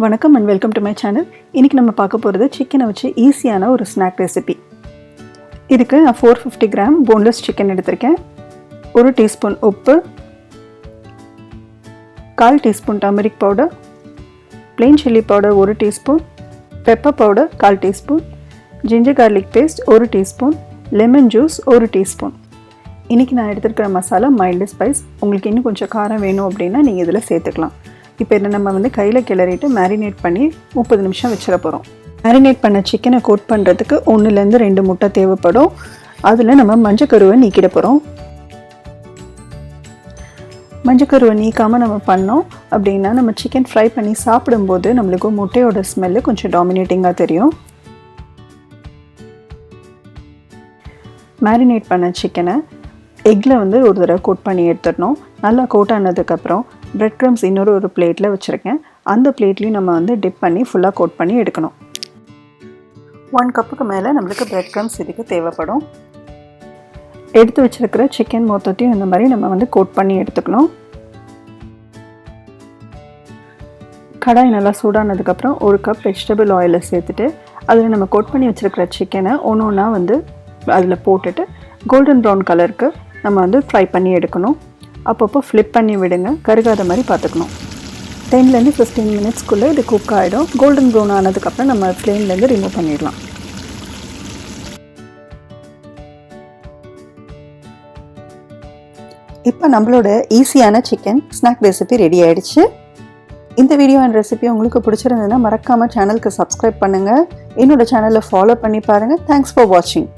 வணக்கம் and welcome to my channel. இன்றைக்கி நம்ம பார்க்க போகிறது சிக்கனை வச்சு ஈஸியான ஒரு ஸ்நாக் ரெசிபி. இதுக்கு நான் 450 கிராம் போன்லெஸ் சிக்கன் எடுத்திருக்கேன். 1 டீஸ்பூன் உப்பு, 1/4 teaspoon turmeric powder, plain chilli powder 1 teaspoon, pepper powder 1/4 teaspoon, ginger garlic paste 1 teaspoon, lemon juice 1 teaspoon. இன்றைக்கி நான் எடுத்துருக்கிற மசாலா மைல்டு ஸ்பைஸ். உங்களுக்கு இன்னும் கொஞ்சம் காரம் வேணும் அப்படின்னா நீங்கள் இதில் சேர்த்துக்கலாம். இப்போ இதை நம்ம கையில் கிளறிட்டு மேரினேட் பண்ணி 30 நிமிஷம் வச்சிட போகிறோம். மேரினேட் பண்ண சிக்கனை கோட் பண்ணுறதுக்கு 1லேருந்து 2 முட்டை தேவைப்படும். அதில் நம்ம மஞ்சக்கருவை நீக்கிட போகிறோம். மஞ்சக்கருவை நீக்காமல் நம்ம பண்ணோம் அப்படின்னா நம்ம சிக்கன் ஃப்ரை பண்ணி சாப்பிடும்போது நம்மளுக்கு முட்டையோட ஸ்மெல்லு கொஞ்சம் டாமினேட்டிங்காக தெரியும். மேரினேட் பண்ண சிக்கனை எக்கில் ஒரு தடவை கோட் பண்ணி எடுத்துடணும். நல்லா கோட் ஆனதுக்கப்புறம் பிரெட் க்ரம்ஸ் ஒரு பிளேட்டில் வச்சுருக்கேன். அந்த பிளேட்லேயும் நம்ம டிப் பண்ணி ஃபுல்லாக கோட் பண்ணி எடுக்கணும். 1 கப்புக்கு மேலே நம்மளுக்கு பிரெட் க்ரம்ஸ் இதுக்கு தேவைப்படும். எடுத்து வச்சுருக்கிற சிக்கன் மொத்தத்தையும் இந்த மாதிரி நம்ம கோட் பண்ணி எடுத்துக்கணும். கடாய் நல்லா சூடானதுக்கப்புறம் 1 கப் வெஜிடபிள் ஆயிலை சேர்த்துட்டு அதில் நம்ம கோட் பண்ணி வச்சுருக்கிற சிக்கனை ஒன்று ஒன்றா அதில் போட்டுட்டு கோல்டன் ப்ரௌன் கலருக்கு நம்ம ஃப்ரை பண்ணி எடுக்கணும். அப்பப்போ ஃப்ளிப் பண்ணி விடுங்க, கருகாத மாதிரி பார்த்துக்கணும். 10லேருந்து 15 மினிட்ஸ்க்குள்ளே இது குக் ஆகிடும். கோல்டன் ப்ரௌன் ஆனதுக்கப்புறம் நம்ம ஃப்ளேம்லேருந்து ரிமூவ் பண்ணிடலாம். இப்போ நம்மளோட ஈஸியான சிக்கன் ஸ்நாக் ரெசிபி ரெடி ஆகிடுச்சு. இந்த வீடியோ அண்ட் ரெசிபி உங்களுக்கு பிடிச்சிருந்ததுன்னா மறக்காமல் சேனலுக்கு சப்ஸ்கிரைப் பண்ணுங்கள். என்னோடய சேனலை ஃபாலோ பண்ணி பாருங்கள். தேங்க்ஸ் ஃபார் வாட்சிங்.